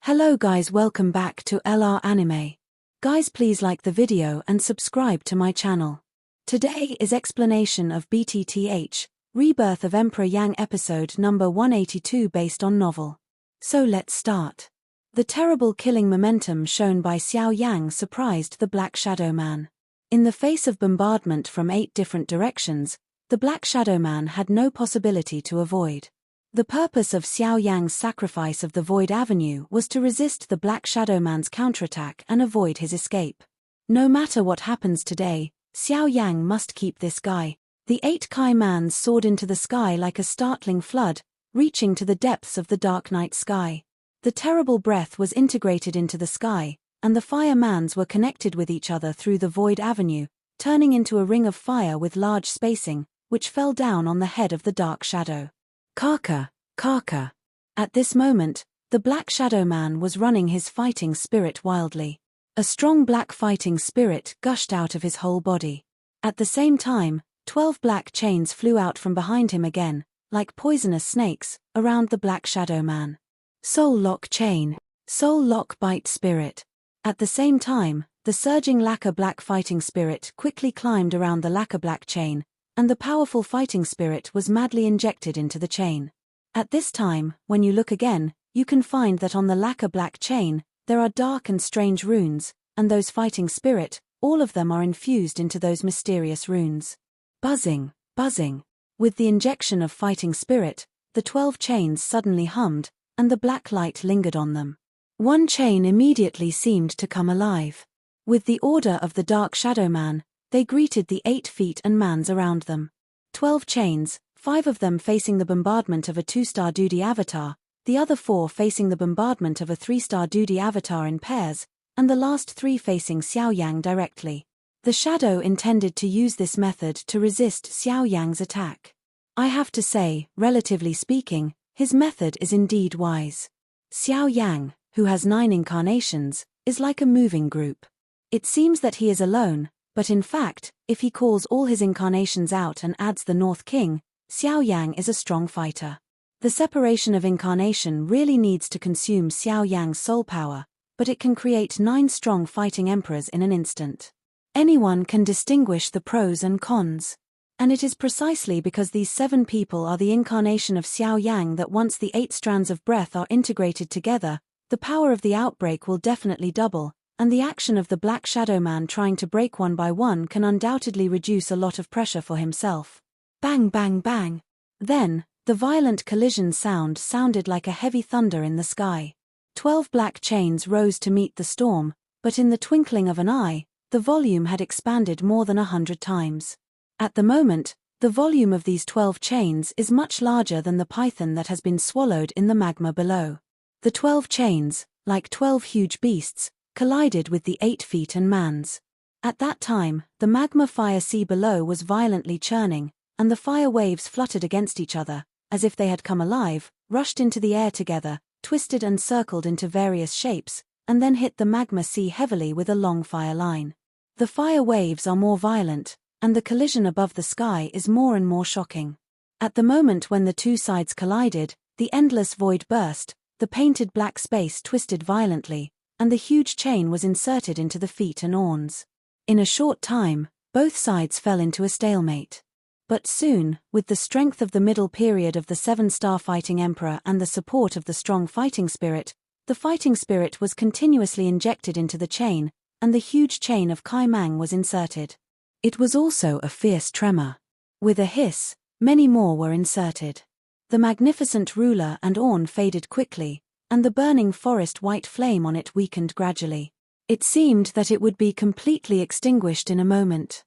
Hello guys, welcome back to LR Anime. Guys, please like the video and subscribe to my channel. Today is explanation of BTTH Rebirth of Emperor Yang episode number 182 based on novel. So let's start. The terrible killing momentum shown by Xiao Yan surprised the Black Shadow Man. In the face of bombardment from 8 different directions, the Black Shadow Man had no possibility to avoid. The purpose of Xiao Yan's sacrifice of the Void Avenue was to resist the Black Shadow Man's counterattack and avoid his escape. No matter what happens today, Xiao Yan must keep this guy. The 8 Kai Mans soared into the sky like a startling flood, reaching to the depths of the dark night sky. The terrible breath was integrated into the sky, and the fire mans were connected with each other through the Void Avenue, turning into a ring of fire with large spacing, which fell down on the head of the Dark Shadow. Kaka, Kaka. At this moment, the Black Shadow Man was running his fighting spirit wildly. A strong black fighting spirit gushed out of his whole body. At the same time, 12 black chains flew out from behind him again, like poisonous snakes, around the Black Shadow Man. Soul Lock Chain, Soul Lock Bite Spirit. At the same time, the surging lacquer black fighting spirit quickly climbed around the lacquer black chain, and the powerful fighting spirit was madly injected into the chain. At this time, when you look again, you can find that on the lacquer black chain, there are dark and strange runes, and those fighting spirit, all of them are infused into those mysterious runes. Buzzing, buzzing. With the injection of fighting spirit, the 12 chains suddenly hummed, and the black light lingered on them. One chain immediately seemed to come alive. With the order of the Dark Shadow Man, they greeted the 8 feet and mans around them. 12 chains, 5 of them facing the bombardment of a 2-star duty avatar, the other 4 facing the bombardment of a 3-star duty avatar in pairs, and the last 3 facing Xiao Yang directly. The Shadow intended to use this method to resist Xiao Yang's attack. I have to say, relatively speaking, his method is indeed wise. Xiao Yang, who has 9 incarnations, is like a moving group. It seems that he is alone, but in fact, if he calls all his incarnations out and adds the North King, Xiao Yang is a strong fighter. The separation of incarnation really needs to consume Xiao Yang's soul power, but it can create 9 strong fighting emperors in an instant. Anyone can distinguish the pros and cons. And it is precisely because these 7 people are the incarnation of Xiao Yang that once the 8 strands of breath are integrated together, the power of the outbreak will definitely double, and the action of the Black Shadow Man trying to break one by one can undoubtedly reduce a lot of pressure for himself. Bang bang bang. Then, the violent collision sound sounded like a heavy thunder in the sky. 12 black chains rose to meet the storm, but in the twinkling of an eye, the volume had expanded more than 100 times. At the moment, the volume of these 12 chains is much larger than the python that has been swallowed in the magma below. The 12 chains, like 12 huge beasts, collided with the 8 feet and mans. At that time, the magma fire sea below was violently churning, and the fire waves fluttered against each other, as if they had come alive, rushed into the air together, twisted and circled into various shapes, and then hit the magma sea heavily with a long fire line. The fire waves are more violent, and the collision above the sky is more and more shocking. At the moment when the 2 sides collided, the endless void burst, the painted black space twisted violently, and the huge chain was inserted into the feet and awns. In a short time, both sides fell into a stalemate. But soon, with the strength of the middle period of the 7-star fighting emperor and the support of the strong fighting spirit, the fighting spirit was continuously injected into the chain, and the huge chain of Kai Mang was inserted. It was also a fierce tremor. With a hiss, many more were inserted. The magnificent ruler and awn faded quickly, and the burning forest white flame on it weakened gradually. It seemed that it would be completely extinguished in a moment.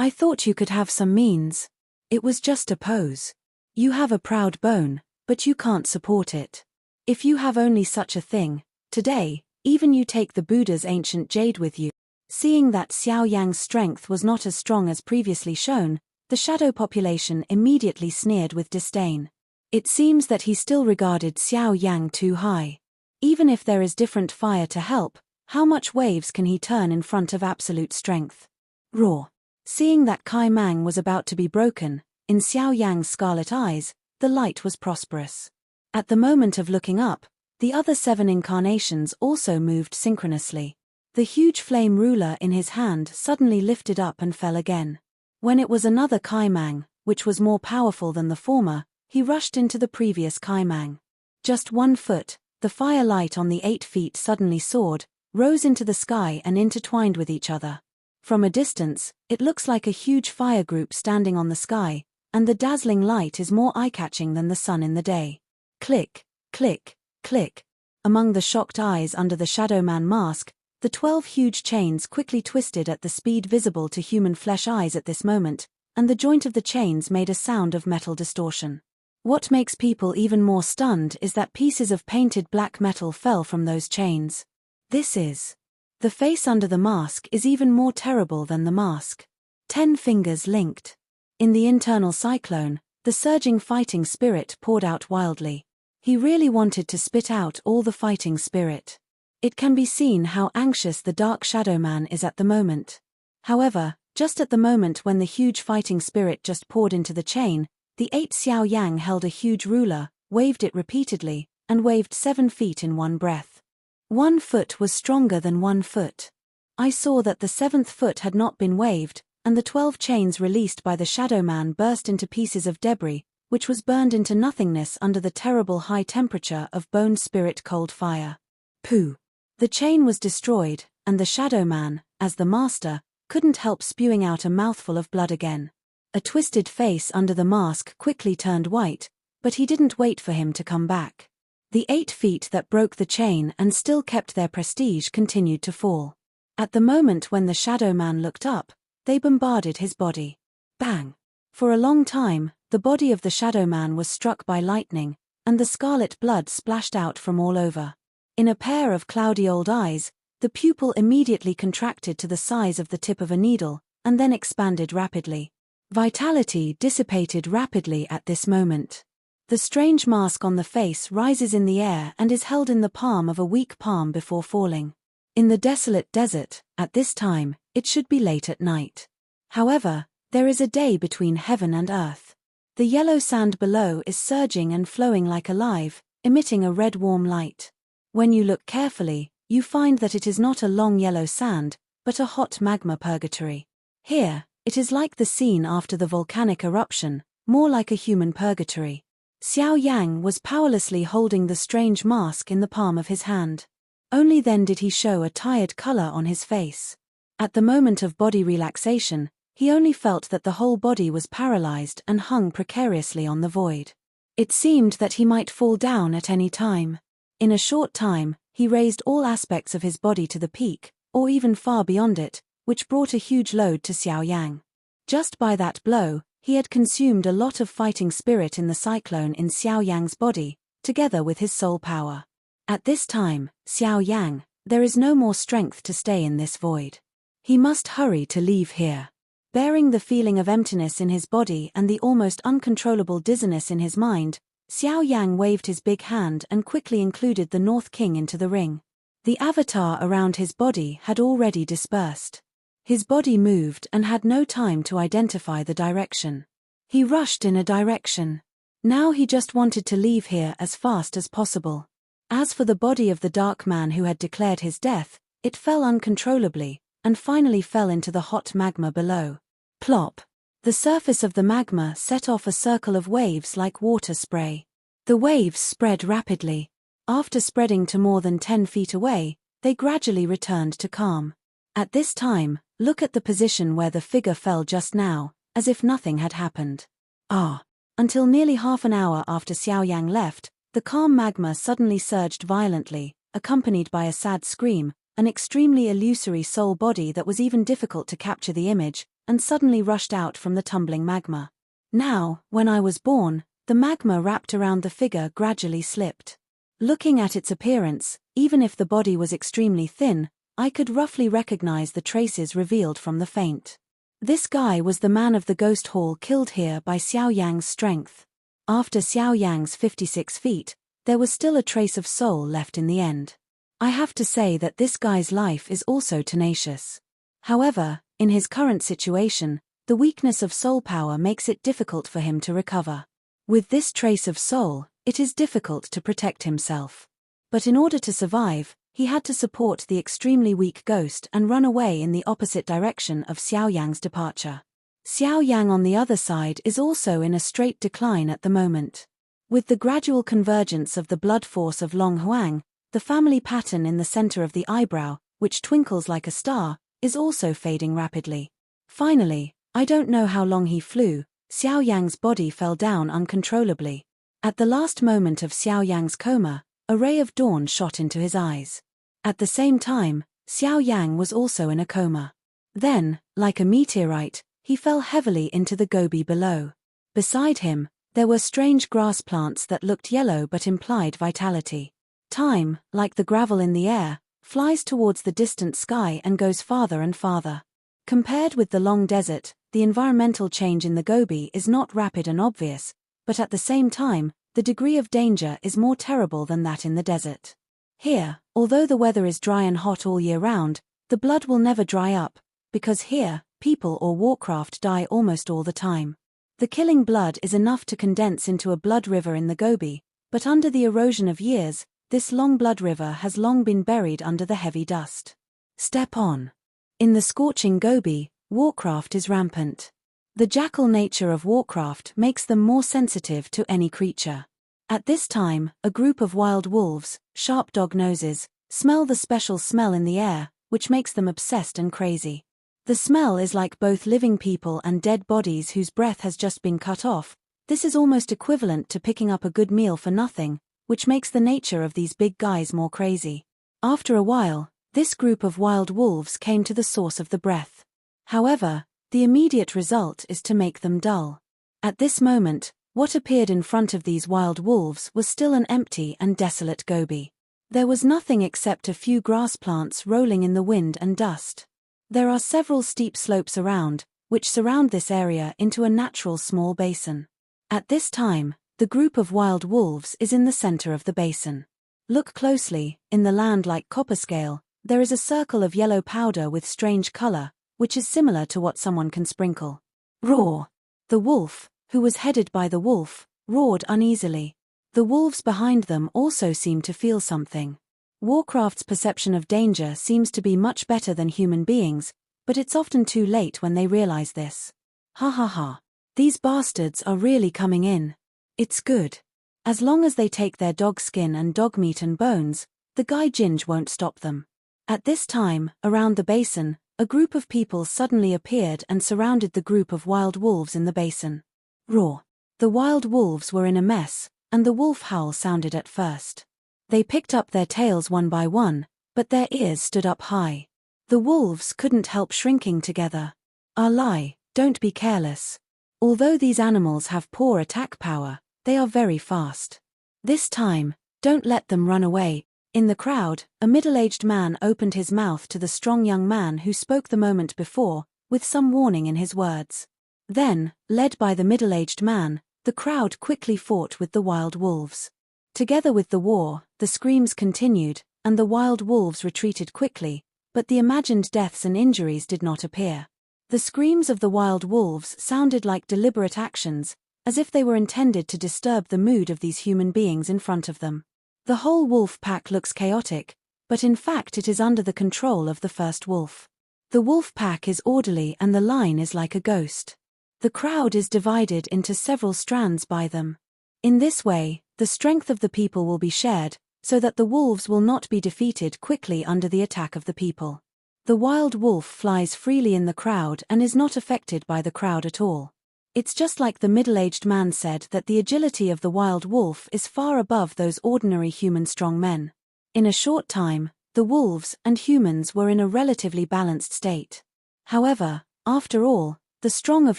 I thought you could have some means. It was just a pose. You have a proud bone, but you can't support it. If you have only such a thing, today, even you take the Buddha's ancient jade with you. Seeing that Xiao Yang's strength was not as strong as previously shown, the shadow population immediately sneered with disdain. It seems that he still regarded Xiao Yang too high. Even if there is different fire to help, how much waves can he turn in front of absolute strength? Roar. Seeing that Kai Mang was about to be broken, in Xiao Yang's scarlet eyes, the light was prosperous. At the moment of looking up, The other 7 incarnations also moved synchronously. The huge flame ruler in his hand suddenly lifted up and fell again. When it was another Kaimang, which was more powerful than the former, he rushed into the previous Kaimang. Just 1 foot, the fire light on the 8 feet suddenly soared, rose into the sky and intertwined with each other. From a distance, it looks like a huge fire group standing on the sky, and the dazzling light is more eye-catching than the sun in the day. Click, click, click. Among the shocked eyes under the Shadow Man mask, the 12 huge chains quickly twisted at the speed visible to human flesh eyes at this moment, and the joint of the chains made a sound of metal distortion. What makes people even more stunned is that pieces of painted black metal fell from those chains. The face under the mask is even more terrible than the mask. 10 fingers linked. In the internal cyclone, the surging fighting spirit poured out wildly. He really wanted to spit out all the fighting spirit. It can be seen how anxious the Dark Shadow Man is at the moment. However, just at the moment when the huge fighting spirit just poured into the chain, the 8 Xiao Yang held a huge ruler, waved it repeatedly, and waved 7 feet in one breath. 1 foot was stronger than 1 foot. I saw that the 7th foot had not been waved, and the 12 chains released by the Shadow Man burst into pieces of debris, which was burned into nothingness under the terrible high temperature of bone spirit cold fire. Pooh! The chain was destroyed, and the Shadow Man, as the master, couldn't help spewing out a mouthful of blood again. A twisted face under the mask quickly turned white, but he didn't wait for him to come back. The 8 feet that broke the chain and still kept their prestige continued to fall. At the moment when the Shadow Man looked up, they bombarded his body. Bang! For a long time, the body of the Shadow Man was struck by lightning, and the scarlet blood splashed out from all over. In a pair of cloudy old eyes, the pupil immediately contracted to the size of the tip of a needle, and then expanded rapidly. Vitality dissipated rapidly at this moment. The strange mask on the face rises in the air and is held in the palm of a weak palm before falling. In the desolate desert, at this time, it should be late at night. However, there is a day between heaven and earth. The yellow sand below is surging and flowing like alive, emitting a red warm light. When you look carefully, you find that it is not a long yellow sand, but a hot magma purgatory. Here, it is like the scene after the volcanic eruption, more like a human purgatory. Xiao Yang was powerlessly holding the strange mask in the palm of his hand. Only then did he show a tired color on his face. At the moment of body relaxation, he only felt that the whole body was paralyzed and hung precariously on the void. It seemed that he might fall down at any time. In a short time, he raised all aspects of his body to the peak, or even far beyond it, which brought a huge load to Xiao Yang. Just by that blow, he had consumed a lot of fighting spirit in the cyclone in Xiao Yang's body, together with his soul power. At this time, Xiao Yang, there is no more strength to stay in this void. He must hurry to leave here. Bearing the feeling of emptiness in his body and the almost uncontrollable dizziness in his mind, Xiao Yang waved his big hand and quickly included the North King into the ring. The avatar around his body had already dispersed. His body moved and had no time to identify the direction. He rushed in a direction. Now he just wanted to leave here as fast as possible. As for the body of the dark man who had declared his death, it fell uncontrollably, and finally fell into the hot magma below. Plop! The surface of the magma set off a circle of waves like water spray. The waves spread rapidly. After spreading to more than 10 feet away, they gradually returned to calm. At this time, look at the position where the figure fell just now, as if nothing had happened. Until nearly half an hour after Xiao Yang left, the calm magma suddenly surged violently, accompanied by a sad scream, an extremely illusory soul body that was even difficult to capture the image, and suddenly rushed out from the tumbling magma. Now, when I was born, the magma wrapped around the figure gradually slipped. Looking at its appearance, even if the body was extremely thin, I could roughly recognize the traces revealed from the feint. This guy was the man of the ghost hall killed here by Xiao Yang's strength. After Xiao Yang's 56 feet, there was still a trace of soul left in the end. I have to say that this guy's life is also tenacious. However, in his current situation, the weakness of soul power makes it difficult for him to recover. With this trace of soul, it is difficult to protect himself. But in order to survive, he had to support the extremely weak ghost and run away in the opposite direction of Xiao Yang's departure. Xiao Yang on the other side is also in a straight decline at the moment. With the gradual convergence of the blood force of Long Huang, the family pattern in the center of the eyebrow, which twinkles like a star, is also fading rapidly. Finally, I don't know how long he flew, Xiao Yang's body fell down uncontrollably. At the last moment of Xiao Yang's coma, a ray of dawn shot into his eyes. At the same time, Xiao Yang was also in a coma. Then, like a meteorite, he fell heavily into the gobi below. Beside him, there were strange grass plants that looked yellow but implied vitality. Time, like the gravel in the air, flies towards the distant sky and goes farther and farther. Compared with the long desert, the environmental change in the gobi is not rapid and obvious, but at the same time, the degree of danger is more terrible than that in the desert. Here, although the weather is dry and hot all year round, the blood will never dry up, because here, people or warcraft die almost all the time. The killing blood is enough to condense into a blood river in the gobi, but under the erosion of years, this long blood river has long been buried under the heavy dust. Step on. In the scorching gobi, warcraft is rampant. The jackal nature of warcraft makes them more sensitive to any creature. At this time, a group of wild wolves, sharp dog noses, smell the special smell in the air, which makes them obsessed and crazy. The smell is like both living people and dead bodies whose breath has just been cut off. This is almost equivalent to picking up a good meal for nothing, which makes the nature of these big guys more crazy. After a while, this group of wild wolves came to the source of the breath. However, the immediate result is to make them dull. At this moment, what appeared in front of these wild wolves was still an empty and desolate gobi. There was nothing except a few grass plants rolling in the wind and dust. There are several steep slopes around, which surround this area into a natural small basin. At this time, the group of wild wolves is in the center of the basin. Look closely, in the land like copper scale, there is a circle of yellow powder with strange color, which is similar to what someone can sprinkle. Roar! The wolf, who was headed by the wolf, roared uneasily. The wolves behind them also seem to feel something. Warcraft's perception of danger seems to be much better than human beings, but it's often too late when they realize this. Ha ha ha. These bastards are really coming in. It's good. As long as they take their dog skin and dog meat and bones, the guy Ginge won't stop them. At this time, around the basin, a group of people suddenly appeared and surrounded the group of wild wolves in the basin. Roar. The wild wolves were in a mess, and the wolf howl sounded at first. They picked up their tails one by one, but their ears stood up high. The wolves couldn't help shrinking together. Ah lie, don't be careless. Although these animals have poor attack power, they are very fast. This time, don't let them run away. In the crowd, a middle-aged man opened his mouth to the strong young man who spoke the moment before, with some warning in his words. Then, led by the middle-aged man, the crowd quickly fought with the wild wolves. Together with the war, the screams continued, and the wild wolves retreated quickly, but the imagined deaths and injuries did not appear. The screams of the wild wolves sounded like deliberate actions, as if they were intended to disturb the mood of these human beings in front of them. The whole wolf pack looks chaotic, but in fact it is under the control of the first wolf. The wolf pack is orderly and the line is like a ghost. The crowd is divided into several strands by them. In this way, the strength of the people will be shared, so that the wolves will not be defeated quickly under the attack of the people. The wild wolf flies freely in the crowd and is not affected by the crowd at all. It's just like the middle-aged man said that the agility of the wild wolf is far above those ordinary human strong men. In a short time, the wolves and humans were in a relatively balanced state. However, after all, the strong of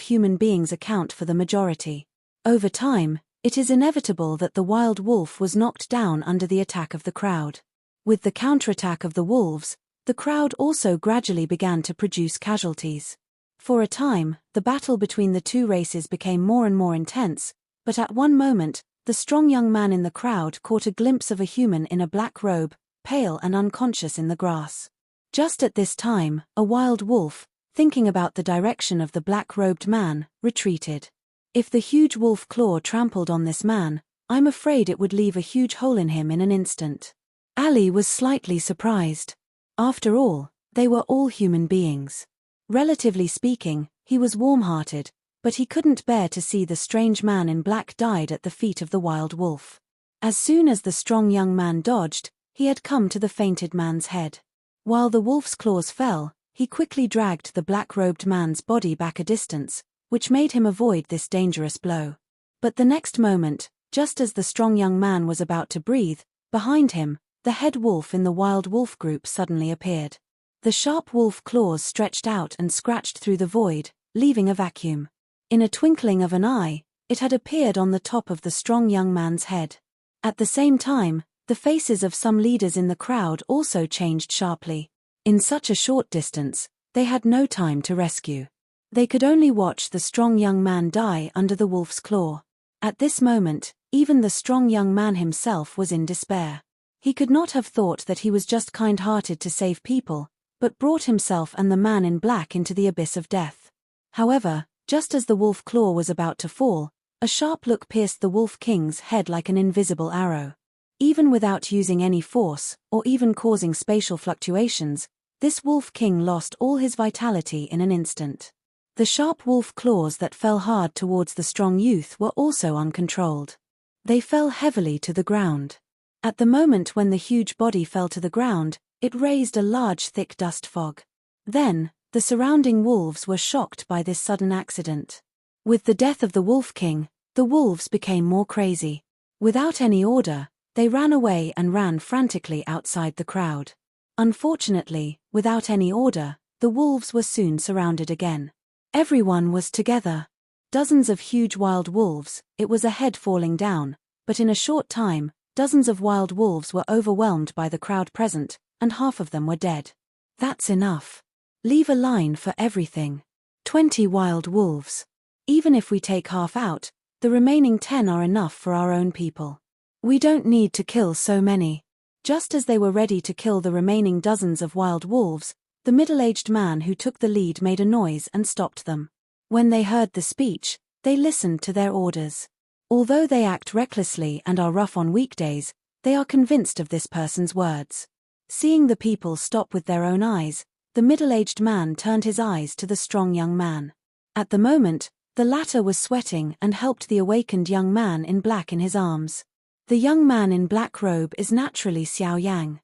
human beings account for the majority. Over time, it is inevitable that the wild wolf was knocked down under the attack of the crowd. With the counterattack of the wolves, the crowd also gradually began to produce casualties. For a time, the battle between the two races became more and more intense, but at one moment, the strong young man in the crowd caught a glimpse of a human in a black robe, pale and unconscious in the grass. Just at this time, a wild wolf, thinking about the direction of the black-robed man, retreated. If the huge wolf claw trampled on this man, I'm afraid it would leave a huge hole in him in an instant. Ali was slightly surprised. After all, they were all human beings. Relatively speaking, he was warm-hearted, but he couldn't bear to see the strange man in black died at the feet of the wild wolf. As soon as the strong young man dodged, he had come to the fainted man's head. While the wolf's claws fell, he quickly dragged the black-robed man's body back a distance, which made him avoid this dangerous blow. But the next moment, just as the strong young man was about to breathe, behind him, the head wolf in the wild wolf group suddenly appeared. The sharp wolf claws stretched out and scratched through the void, leaving a vacuum. In a twinkling of an eye, it had appeared on the top of the strong young man's head. At the same time, the faces of some leaders in the crowd also changed sharply. In such a short distance, they had no time to rescue. They could only watch the strong young man die under the wolf's claw. At this moment, even the strong young man himself was in despair. He could not have thought that he was just kind-hearted to save people, but brought himself and the man in black into the abyss of death. However, just as the wolf claw was about to fall, a sharp look pierced the wolf king's head like an invisible arrow. Even without using any force, or even causing spatial fluctuations, this wolf king lost all his vitality in an instant. The sharp wolf claws that fell hard towards the strong youth were also uncontrolled. They fell heavily to the ground. At the moment when the huge body fell to the ground, it raised a large thick dust fog. Then, the surrounding wolves were shocked by this sudden accident. With the death of the wolf king, the wolves became more crazy. Without any order, they ran away and ran frantically outside the crowd. Unfortunately, without any order, the wolves were soon surrounded again. Everyone was together. Dozens of huge wild wolves, it was a head falling down, but in a short time, dozens of wild wolves were overwhelmed by the crowd present, and half of them were dead. That's enough. Leave a line for everything. 20 wild wolves. Even if we take half out, the remaining 10 are enough for our own people. We don't need to kill so many. Just as they were ready to kill the remaining dozens of wild wolves, the middle-aged man who took the lead made a noise and stopped them. When they heard the speech, they listened to their orders. Although they act recklessly and are rough on weekdays, they are convinced of this person's words. Seeing the people stop with their own eyes, the middle-aged man turned his eyes to the strong young man. At the moment, the latter was sweating and helped the awakened young man in black in his arms. The young man in black robe is naturally Xiao Yan.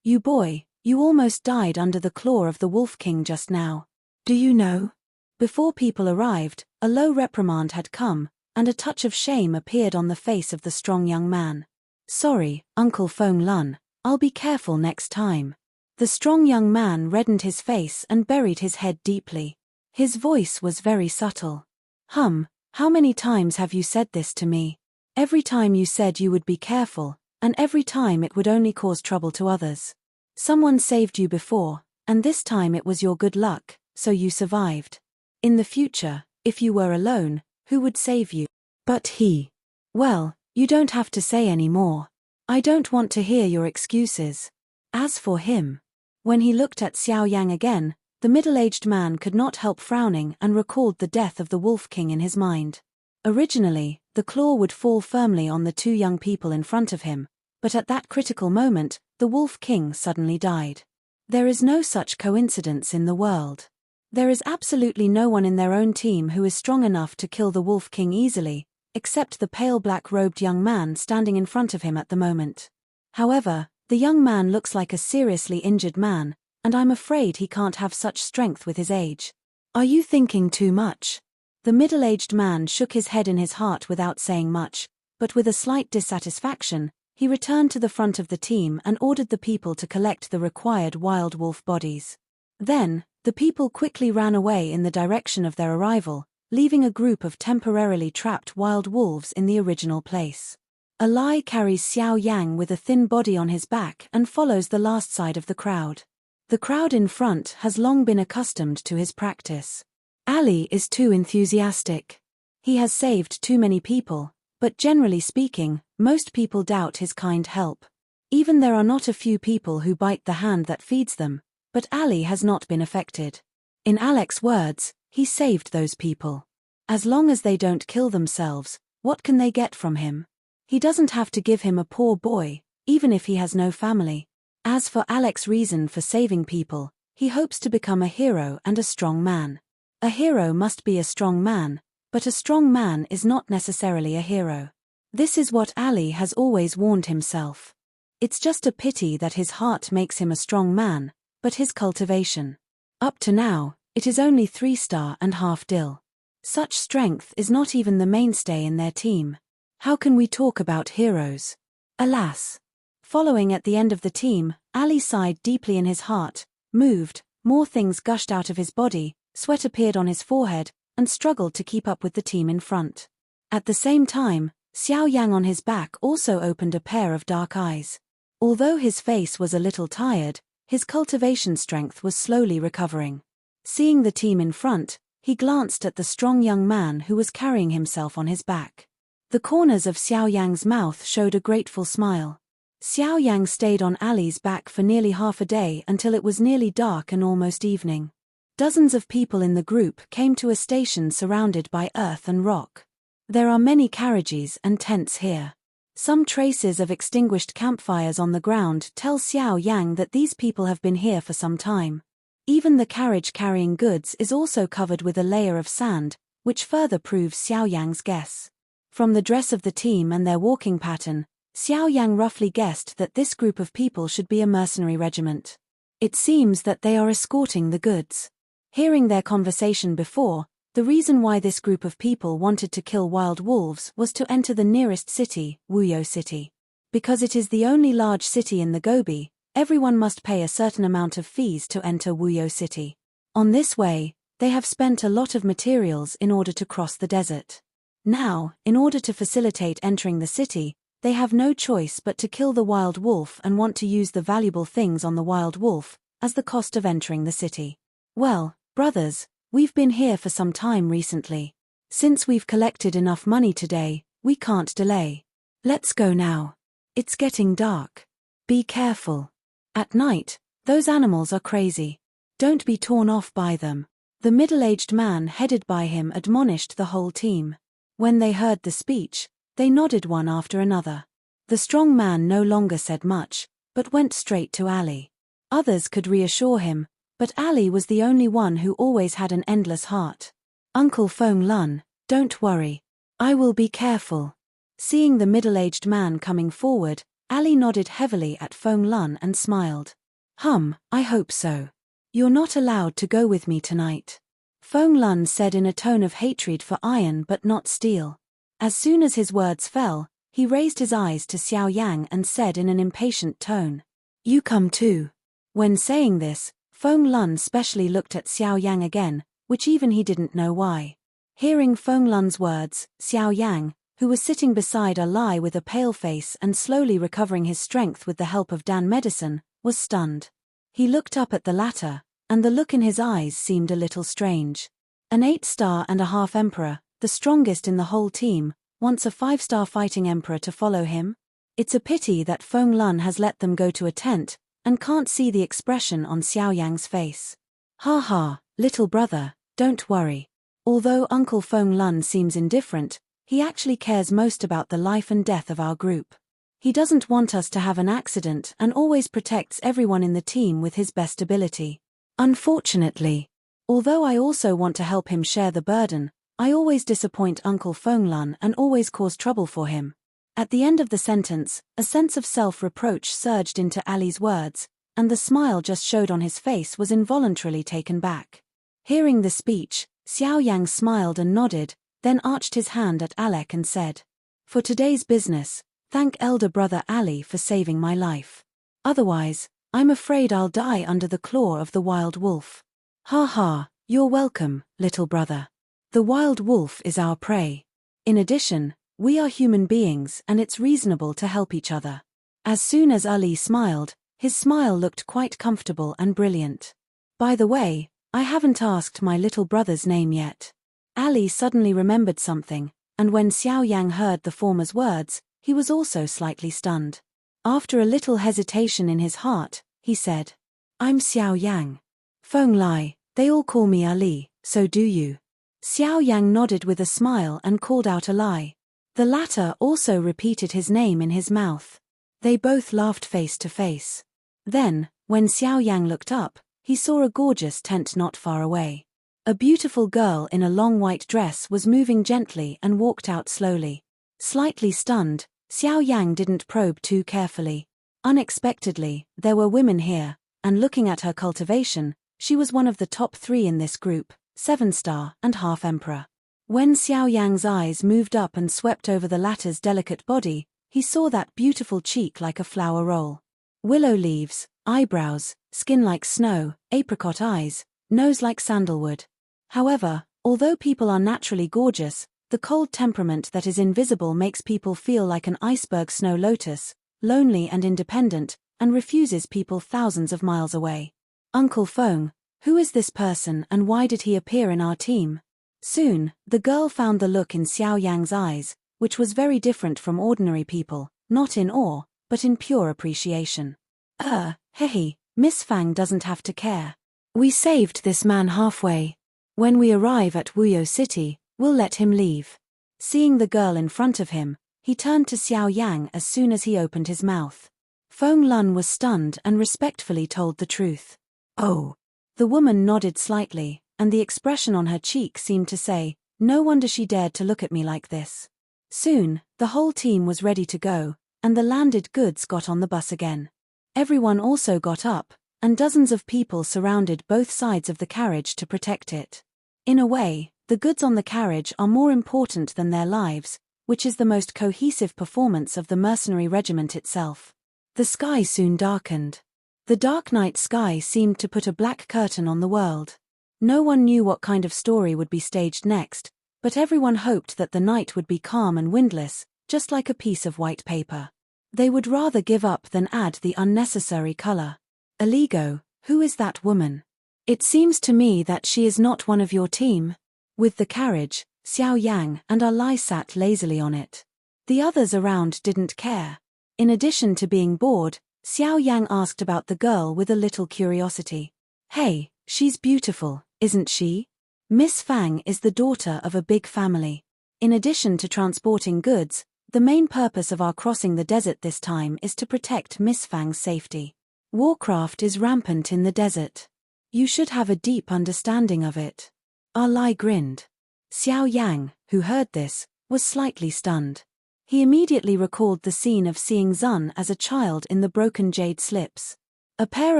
You boy, you almost died under the claw of the Wolf King just now. Do you know? Before people arrived, a low reprimand had come, and a touch of shame appeared on the face of the strong young man. Sorry, Uncle Feng Lun, I'll be careful next time. The strong young man reddened his face and buried his head deeply. His voice was very subtle. How many times have you said this to me? Every time you said you would be careful, and every time it would only cause trouble to others. Someone saved you before, and this time it was your good luck, so you survived. In the future, if you were alone, who would save you? But he. Well, you don't have to say any more. I don't want to hear your excuses. As for him. When he looked at Xiao Yang again, the middle-aged man could not help frowning and recalled the death of the Wolf King in his mind. Originally, the claw would fall firmly on the two young people in front of him, but at that critical moment, the Wolf King suddenly died. There is no such coincidence in the world. There is absolutely no one in their own team who is strong enough to kill the Wolf King easily, except the pale black-robed young man standing in front of him at the moment. However, the young man looks like a seriously injured man, and I'm afraid he can't have such strength with his age. Are you thinking too much? The middle-aged man shook his head in his heart without saying much, but with a slight dissatisfaction, he returned to the front of the team and ordered the people to collect the required wild wolf bodies. Then, the people quickly ran away in the direction of their arrival, leaving a group of temporarily trapped wild wolves in the original place. Ali carries Xiao Yang with a thin body on his back and follows the last side of the crowd. The crowd in front has long been accustomed to his practice. Ali is too enthusiastic. He has saved too many people, but generally speaking, most people doubt his kind help. Even there are not a few people who bite the hand that feeds them, but Ali has not been affected. In Alec's words, he saved those people. As long as they don't kill themselves, what can they get from him? He doesn't have to give him a poor boy, even if he has no family. As for Alex's reason for saving people, he hopes to become a hero and a strong man. A hero must be a strong man, but a strong man is not necessarily a hero. This is what Ali has always warned himself. It's just a pity that his heart makes him a strong man, but his cultivation. Up to now, it is only 3-star and half dill. Such strength is not even the mainstay in their team. How can we talk about heroes? Alas. Following at the end of the team, Ali sighed deeply in his heart, moved, more things gushed out of his body, sweat appeared on his forehead, and struggled to keep up with the team in front. At the same time, Xiao Yang on his back also opened a pair of dark eyes. Although his face was a little tired, his cultivation strength was slowly recovering. Seeing the team in front, he glanced at the strong young man who was carrying himself on his back. The corners of Xiao Yang's mouth showed a grateful smile. Xiao Yang stayed on Ali's back for nearly half a day until it was nearly dark and almost evening. Dozens of people in the group came to a station surrounded by earth and rock. There are many carriages and tents here. Some traces of extinguished campfires on the ground tell Xiao Yang that these people have been here for some time. Even the carriage carrying goods is also covered with a layer of sand, which further proves Xiao Yang's guess. From the dress of the team and their walking pattern, Xiao Yang roughly guessed that this group of people should be a mercenary regiment. It seems that they are escorting the goods. Hearing their conversation before, the reason why this group of people wanted to kill wild wolves was to enter the nearest city, Wuyou City. Because it is the only large city in the Gobi, everyone must pay a certain amount of fees to enter Wuyou City. On this way, they have spent a lot of materials in order to cross the desert. Now, in order to facilitate entering the city, they have no choice but to kill the wild wolf and want to use the valuable things on the wild wolf as the cost of entering the city. Well, brothers, we've been here for some time recently. Since we've collected enough money today, we can't delay. Let's go now. It's getting dark. Be careful. At night, those animals are crazy. Don't be torn off by them. The middle-aged man headed by him admonished the whole team. When they heard the speech, they nodded one after another. The strong man no longer said much, but went straight to Ali. Others could reassure him, but Ali was the only one who always had an endless heart. Uncle Feng Lun, don't worry. I will be careful. Seeing the middle-aged man coming forward, Ali nodded heavily at Feng Lun and smiled. I hope so. You're not allowed to go with me tonight. Feng Lun said in a tone of hatred for iron but not steel. As soon as his words fell, he raised his eyes to Xiao Yang and said in an impatient tone, "You come too." When saying this, Feng Lun specially looked at Xiao Yang again, which even he didn't know why. Hearing Feng Lun's words, Xiao Yang, who was sitting beside Ali with a pale face and slowly recovering his strength with the help of Dan medicine, was stunned. He looked up at the latter, and the look in his eyes seemed a little strange. An 8-star and a half emperor, the strongest in the whole team, wants a 5-star fighting emperor to follow him? It's a pity that Feng Lun has let them go to a tent, and can't see the expression on Xiao Yang's face. Ha ha, little brother, don't worry. Although Uncle Feng Lun seems indifferent, he actually cares most about the life and death of our group. He doesn't want us to have an accident and always protects everyone in the team with his best ability. Unfortunately, although I also want to help him share the burden, I always disappoint Uncle Feng Lun and always cause trouble for him. At the end of the sentence, a sense of self-reproach surged into Ali's words, and the smile just showed on his face was involuntarily taken back. Hearing the speech, Xiao Yang smiled and nodded, then arched his hand at Alec and said, "For today's business, thank elder brother Ali for saving my life. Otherwise, I'm afraid I'll die under the claw of the wild wolf." Ha ha, you're welcome, little brother. The wild wolf is our prey. In addition, we are human beings and it's reasonable to help each other. As soon as Ali smiled, his smile looked quite comfortable and brilliant. By the way, I haven't asked my little brother's name yet. Ali suddenly remembered something, and when Xiao Yang heard the former's words, he was also slightly stunned. After a little hesitation in his heart, he said, "I'm Xiao Yang. Feng Lai, they all call me Ali, so do you." Xiao Yang nodded with a smile and called out Ali. The latter also repeated his name in his mouth. They both laughed face to face. Then, when Xiao Yang looked up, he saw a gorgeous tent not far away. A beautiful girl in a long white dress was moving gently and walked out slowly. Slightly stunned, Xiao Yang didn't probe too carefully. Unexpectedly, there were women here, and looking at her cultivation, she was one of the top 3 in this group, 7-star and half-emperor. When Xiao Yang's eyes moved up and swept over the latter's delicate body, he saw that beautiful cheek like a flower roll. Willow leaves, eyebrows, skin like snow, apricot eyes, nose like sandalwood. However, although people are naturally gorgeous, the cold temperament that is invisible makes people feel like an iceberg snow lotus, lonely and independent, and refuses people thousands of miles away. Uncle Feng, who is this person and why did he appear in our team? Soon, the girl found the look in Xiao Yang's eyes, which was very different from ordinary people, not in awe, but in pure appreciation. Hehe, Miss Fang doesn't have to care. We saved this man halfway. When we arrive at Wuyo City, we'll let him leave. Seeing the girl in front of him, he turned to Xiao Yang as soon as he opened his mouth. Feng Lun was stunned and respectfully told the truth. Oh. The woman nodded slightly, and the expression on her cheek seemed to say, no wonder she dared to look at me like this. Soon, the whole team was ready to go, and the landed goods got on the bus again. Everyone also got up, and dozens of people surrounded both sides of the carriage to protect it. In a way, the goods on the carriage are more important than their lives, which is the most cohesive performance of the mercenary regiment itself. The sky soon darkened. The dark night sky seemed to put a black curtain on the world. No one knew what kind of story would be staged next, but everyone hoped that the night would be calm and windless, just like a piece of white paper. They would rather give up than add the unnecessary color. Aligo, who is that woman? It seems to me that she is not one of your team. With the carriage, Xiao Yang and Ali sat lazily on it. The others around didn't care. In addition to being bored, Xiao Yang asked about the girl with a little curiosity. Hey, she's beautiful, isn't she? Miss Fang is the daughter of a big family. In addition to transporting goods, the main purpose of our crossing the desert this time is to protect Miss Fang's safety. Warcraft is rampant in the desert. You should have a deep understanding of it. Ali grinned. Xiao Yang, who heard this, was slightly stunned. He immediately recalled the scene of seeing Zun as a child in the broken jade slips. A pair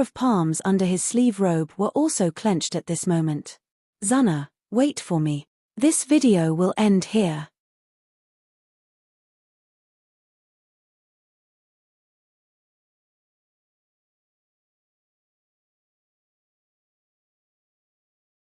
of palms under his sleeve robe were also clenched at this moment. Zuna, wait for me. This video will end here.